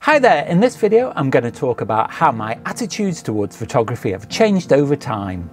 Hi there, in this video I'm going to talk about how my attitudes towards photography have changed over time.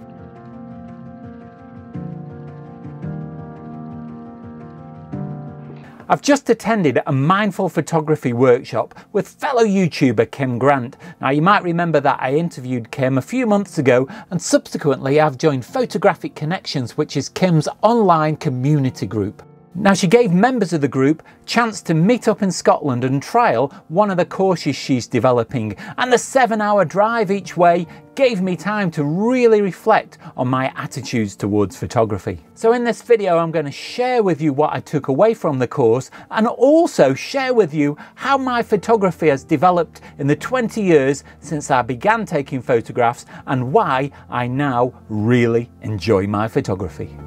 I've just attended a mindful photography workshop with fellow YouTuber Kim Grant. Now you might remember that I interviewed Kim a few months ago, and subsequently I've joined Photographic Connections, which is Kim's online community group. Now she gave members of the group a chance to meet up in Scotland and trial one of the courses she's developing, and the 7-hour drive each way gave me time to really reflect on my attitudes towards photography. So in this video I'm going to share with you what I took away from the course, and also share with you how my photography has developed in the 20 years since I began taking photographs, and why I now really enjoy my photography.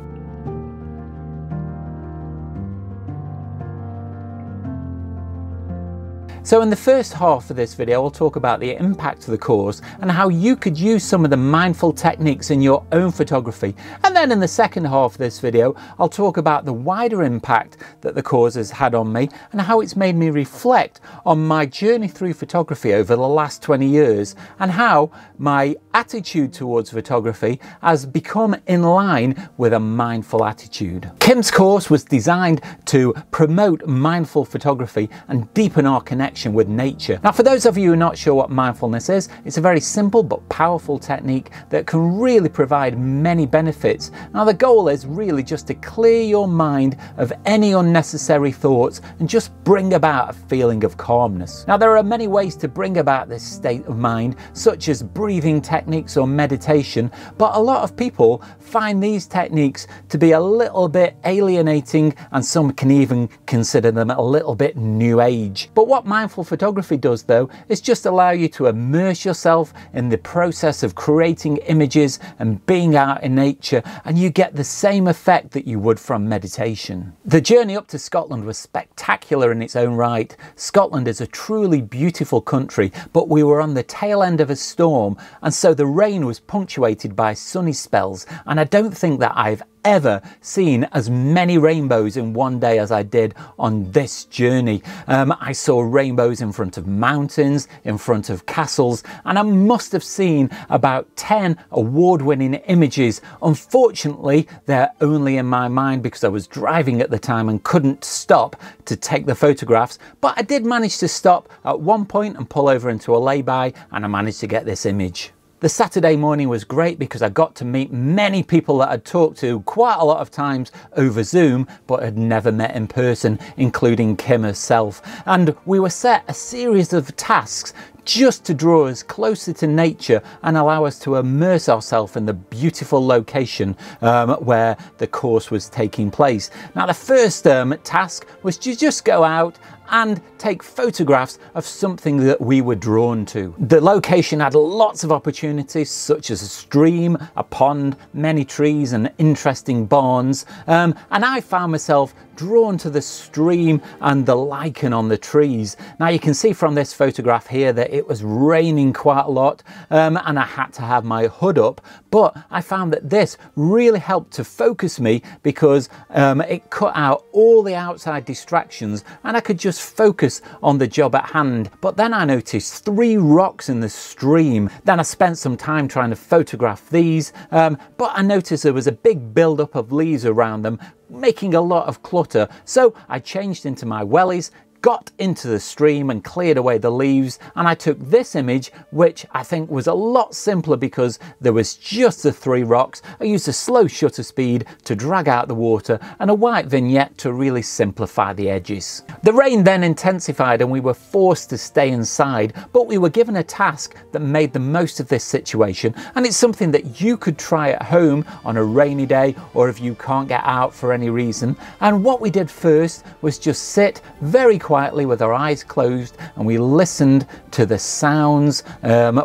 So in the first half of this video, I'll talk about the impact of the course and how you could use some of the mindful techniques in your own photography. And then in the second half of this video, I'll talk about the wider impact that the course has had on me and how it's made me reflect on my journey through photography over the last 20 years and how my attitude towards photography has become in line with a mindful attitude. Kim's course was designed to promote mindful photography and deepen our connection with nature. Now, for those of you who are not sure what mindfulness is, it's a very simple but powerful technique that can really provide many benefits. Now, the goal is really just to clear your mind of any unnecessary thoughts and just bring about a feeling of calmness. Now, there are many ways to bring about this state of mind, such as breathing techniques or meditation, but a lot of people find these techniques to be a little bit alienating, and some can even consider them a little bit new age. But what mindful photography does, though, is just allow you to immerse yourself in the process of creating images and being out in nature, and you get the same effect that you would from meditation. The journey up to Scotland was spectacular in its own right. Scotland is a truly beautiful country, but we were on the tail end of a storm, and so the rain was punctuated by sunny spells, and I don't think that I've ever seen as many rainbows in one day as I did on this journey. I saw rainbows in front of mountains, in front of castles, and I must have seen about 10 award-winning images. Unfortunately, they're only in my mind because I was driving at the time and couldn't stop to take the photographs, but I did manage to stop at one point and pull over into a lay-by, and I managed to get this image. The Saturday morning was great because I got to meet many people that I'd talked to quite a lot of times over Zoom but had never met in person, including Kim herself. And we were set a series of tasks just to draw us closer to nature and allow us to immerse ourselves in the beautiful location where the course was taking place. Now, the first task was to just go out and take photographs of something that we were drawn to. The location had lots of opportunities, such as a stream, a pond, many trees and interesting barns, and I found myself drawn to the stream and the lichen on the trees. Now, you can see from this photograph here that it was raining quite a lot, and I had to have my hood up, but I found that this really helped to focus me because it cut out all the outside distractions and I could just focus on the job at hand. But then I noticed 3 rocks in the stream. Then I spent some time trying to photograph these, but I noticed there was a big build-up of leaves around them, making a lot of clutter. So I changed into my wellies, got into the stream and cleared away the leaves, and I took this image, which I think was a lot simpler because there was just the 3 rocks. I used a slow shutter speed to drag out the water and a white vignette to really simplify the edges. The rain then intensified and we were forced to stay inside, but we were given a task that made the most of this situation, and it's something that you could try at home on a rainy day or if you can't get out for any reason. And what we did first was just sit very quietly with our eyes closed, and we listened to the sounds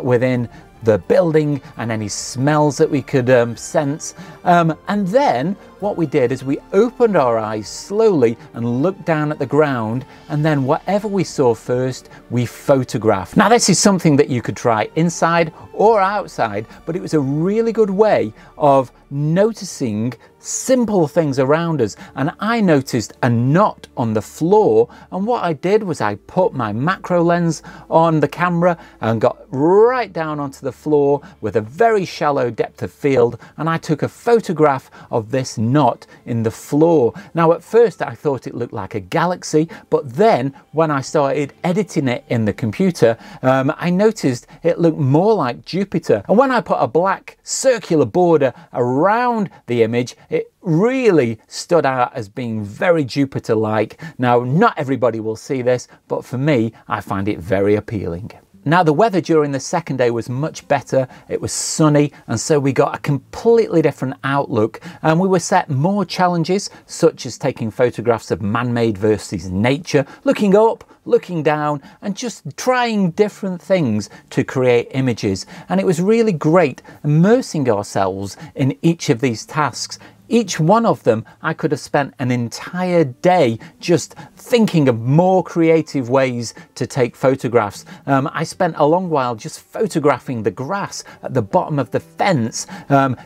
within the building and any smells that we could sense. And then what we did is we opened our eyes slowly and looked down at the ground, and then whatever we saw first, we photographed. Now, this is something that you could try inside or outside, but it was a really good way of noticing simple things around us, and I noticed a knot on the floor, and what I did was I put my macro lens on the camera and got right down onto the floor with a very shallow depth of field, and I took a photograph of this knot in the floor. Now at first I thought it looked like a galaxy, but then when I started editing it in the computer, I noticed it looked more like Jupiter, and when I put a black circular border around the image, it really stood out as being very Jupiter-like. Now, not everybody will see this, but for me, I find it very appealing. Now, the weather during the second day was much better. It was sunny, and so we got a completely different outlook, and we were set more challenges, such as taking photographs of man-made versus nature, looking up, looking down, and just trying different things to create images. And it was really great immersing ourselves in each of these tasks. Each one of them, I could have spent an entire day just thinking of more creative ways to take photographs. I spent a long while just photographing the grass at the bottom of the fence,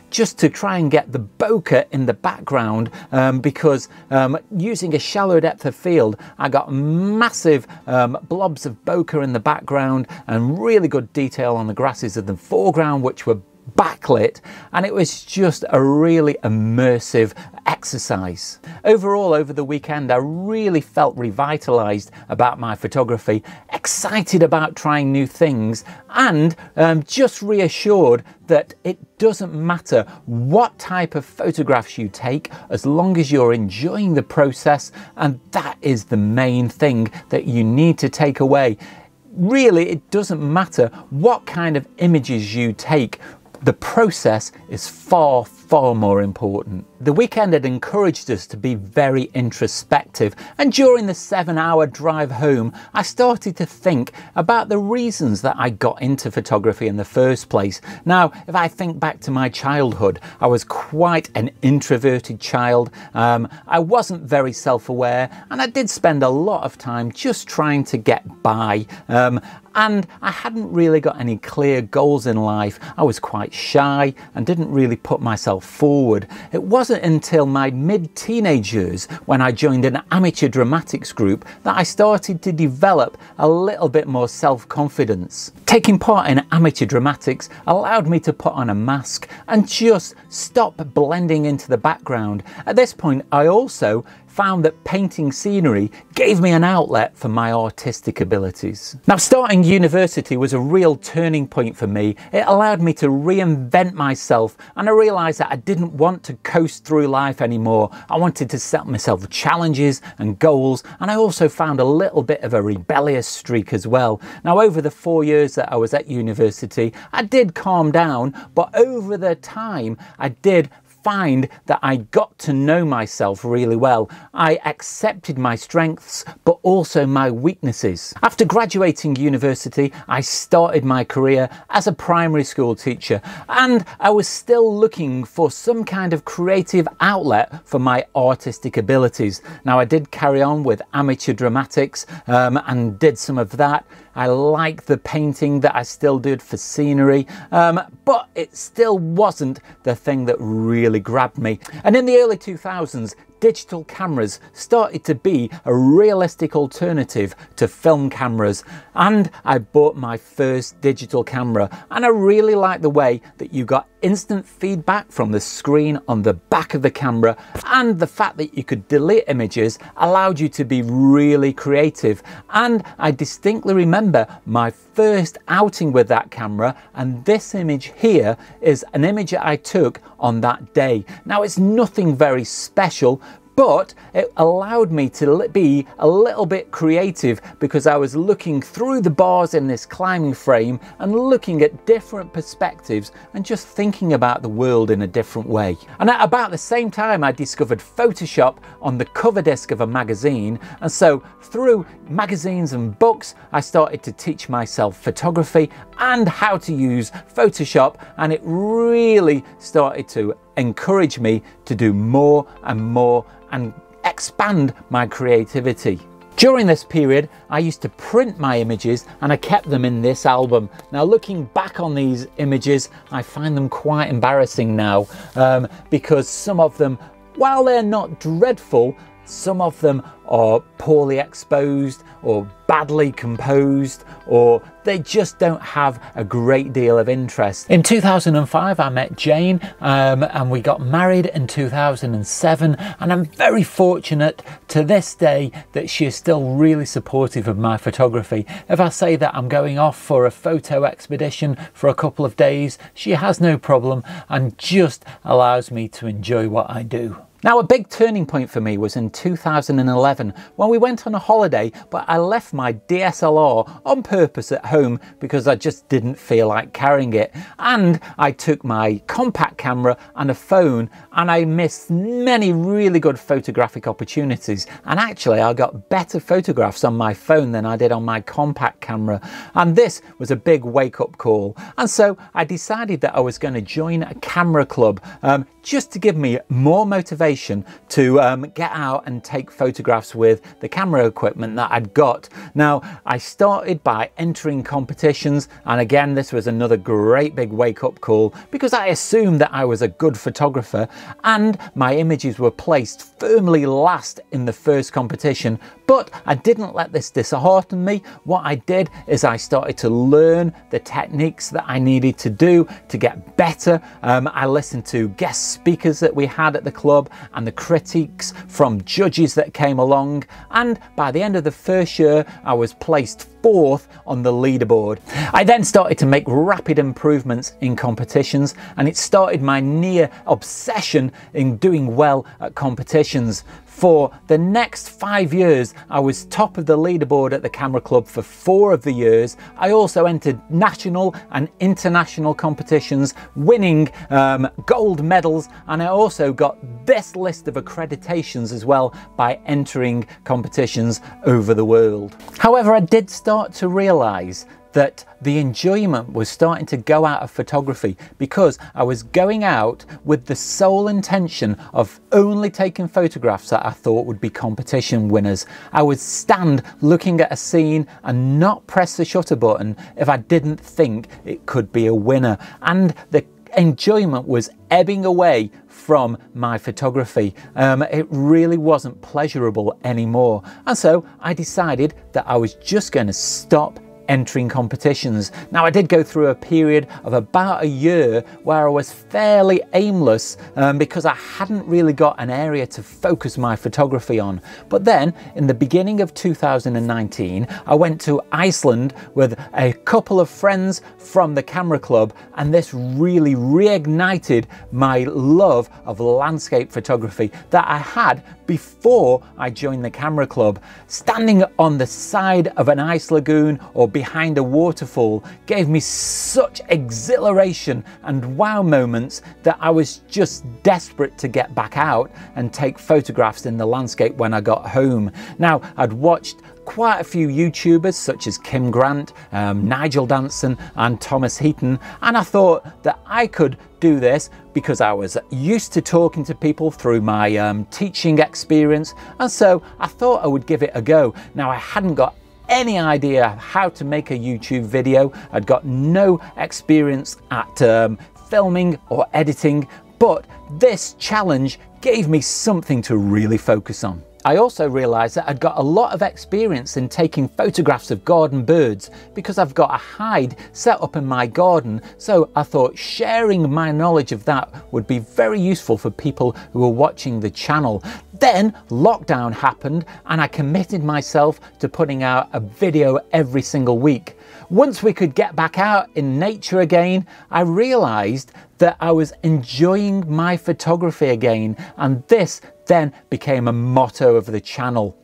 just to try and get the bokeh in the background, because using a shallow depth of field, I got massive blobs of bokeh in the background and really good detail on the grasses in the foreground, which were backlit, and it was just a really immersive exercise. Overall, over the weekend, I really felt revitalized about my photography, excited about trying new things, and just reassured that it doesn't matter what type of photographs you take, as long as you're enjoying the process, and that is the main thing that you need to take away. Really, it doesn't matter what kind of images you take. The process is far, far more important. The weekend had encouraged us to be very introspective, and during the 7-hour drive home, I started to think about the reasons that I got into photography in the first place. Now, if I think back to my childhood, I was quite an introverted child. I wasn't very self-aware, and I did spend a lot of time just trying to get by. And I hadn't really got any clear goals in life. I was quite shy and didn't really put myself forward. It wasn't until my mid-teenage years, when I joined an amateur dramatics group, that I started to develop a little bit more self-confidence. Taking part in amateur dramatics allowed me to put on a mask and just stop blending into the background. At this point, I also found that painting scenery gave me an outlet for my artistic abilities. Now, starting university was a real turning point for me. It allowed me to reinvent myself, and I realised that I didn't want to coast through life anymore. I wanted to set myself challenges and goals, and I also found a little bit of a rebellious streak as well. Now, over the 4 years that I was at university, I did calm down, but over the time I did find that I got to know myself really well. I accepted my strengths, but also my weaknesses. After graduating university, I started my career as a primary school teacher, and I was still looking for some kind of creative outlet for my artistic abilities. Now, I did carry on with amateur dramatics and did some of that. I like the painting that I still did for scenery, but it still wasn't the thing that really grabbed me. And in the early 2000s, digital cameras started to be a realistic alternative to film cameras, and I bought my first digital camera, and I really liked the way that you got instant feedback from the screen on the back of the camera, and the fact that you could delete images allowed you to be really creative. And I distinctly remember my first outing with that camera, and this image here is an image that I took on that day. Now, it's nothing very special, but it allowed me to be a little bit creative, because I was looking through the bars in this climbing frame and looking at different perspectives and just thinking about the world in a different way. And at about the same time, I discovered Photoshop on the cover disc of a magazine, and so through magazines and books, I started to teach myself photography and how to use Photoshop, and it really started to encourage me to do more and more and expand my creativity. During this period, I used to print my images and I kept them in this album. Now, looking back on these images, I find them quite embarrassing now because some of them, while they're not dreadful, some of them are poorly exposed or badly composed, or they just don't have a great deal of interest. In 2005, I met Jane and we got married in 2007, and I'm very fortunate to this day that she is still really supportive of my photography. If I say that I'm going off for a photo expedition for a couple of days, she has no problem and just allows me to enjoy what I do. Now, a big turning point for me was in 2011 when we went on a holiday, but I left my DSLR on purpose at home because I just didn't feel like carrying it. And I took my compact camera and a phone, and I missed many really good photographic opportunities. And actually, I got better photographs on my phone than I did on my compact camera. And this was a big wake-up call. And so I decided that I was going to join a camera club just to give me more motivation to get out and take photographs with the camera equipment that I'd got. Now, I started by entering competitions, and again, this was another great big wake-up call because I assumed that I was a good photographer, and my images were placed firmly last in the first competition. But I didn't let this dishearten me. What I did is I started to learn the techniques that I needed to do to get better. I listened to guest speakers that we had at the club and the critiques from judges that came along. And by the end of the first year, I was placed 4th on the leaderboard. I then started to make rapid improvements in competitions, and it started my near obsession in doing well at competitions. For the next 5 years, I was top of the leaderboard at the camera club for 4 of the years. I also entered national and international competitions, winning gold medals, and I also got this list of accreditations as well by entering competitions over the world. However, I did start to realize that the enjoyment was starting to go out of photography because I was going out with the sole intention of only taking photographs that I thought would be competition winners. I would stand looking at a scene and not press the shutter button if I didn't think it could be a winner. And the enjoyment was ebbing away from my photography. It really wasn't pleasurable anymore. And so I decided that I was just going to stop entering competitions. Now, I did go through a period of about a year where I was fairly aimless because I hadn't really got an area to focus my photography on. But then in the beginning of 2019, I went to Iceland with a couple of friends from the camera club, and this really reignited my love of landscape photography that I had before I joined the camera club. Standing on the side of an ice lagoon or behind a waterfall gave me such exhilaration and wow moments that I was just desperate to get back out and take photographs in the landscape when I got home. Now, I'd watched quite a few YouTubers such as Kim Grant, Nigel Danson and Thomas Heaton, and I thought that I could do this because I was used to talking to people through my teaching experience, and so I thought I would give it a go. Now, I hadn't got any idea how to make a YouTube video. I'd got no experience at filming or editing, but this challenge gave me something to really focus on. I also realised that I'd got a lot of experience in taking photographs of garden birds because I've got a hide set up in my garden, so I thought sharing my knowledge of that would be very useful for people who are watching the channel. Then lockdown happened and I committed myself to putting out a video every single week. Once we could get back out in nature again, I realised that I was enjoying my photography again, and this then became a motto of the channel.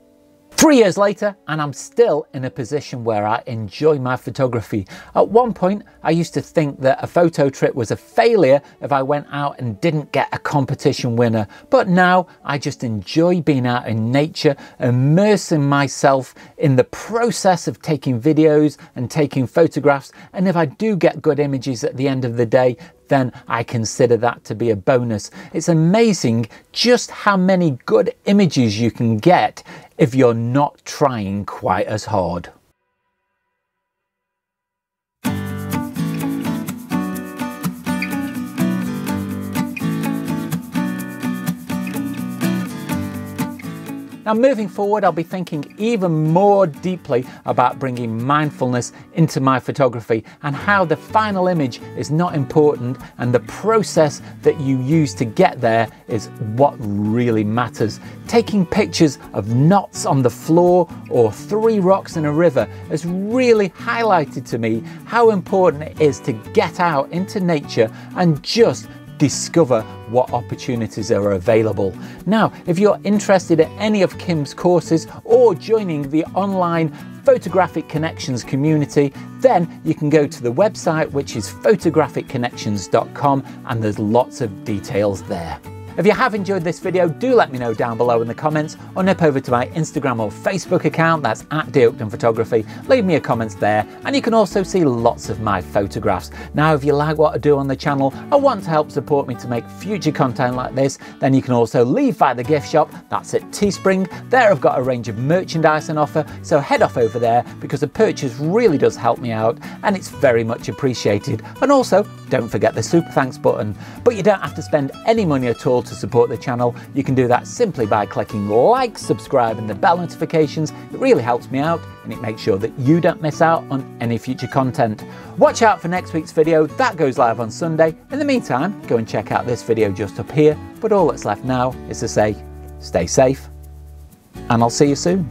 3 years later, and I'm still in a position where I enjoy my photography. At one point, I used to think that a photo trip was a failure if I went out and didn't get a competition winner. But now I just enjoy being out in nature, immersing myself in the process of taking videos and taking photographs. And if I do get good images at the end of the day, then I consider that to be a bonus. It's amazing just how many good images you can get if you're not trying quite as hard. Now moving forward, I'll be thinking even more deeply about bringing mindfulness into my photography and how the final image is not important and the process that you use to get there is what really matters. Taking pictures of knots on the floor or 3 rocks in a river has really highlighted to me how important it is to get out into nature and just discover what opportunities are available. Now, if you're interested in any of Kim's courses or joining the online Photographic Connections community, then you can go to the website, which is photographicconnections.com, and there's lots of details there. If you have enjoyed this video, do let me know down below in the comments, or nip over to my Instagram or Facebook account, that's at Oakden Photography. Leave me a comment there, and you can also see lots of my photographs. Now, if you like what I do on the channel or want to help support me to make future content like this, then you can also leave via the gift shop, that's at Teespring. There I've got a range of merchandise on offer, so head off over there because a purchase really does help me out and it's very much appreciated. And also, don't forget the super thanks button. But you don't have to spend any money at all to support the channel. You can do that simply by clicking like, subscribe and the bell notifications. It really helps me out and it makes sure that you don't miss out on any future content. Watch out for next week's video, that goes live on Sunday. In the meantime, go and check out this video just up here, but all that's left now is to say, stay safe and I'll see you soon.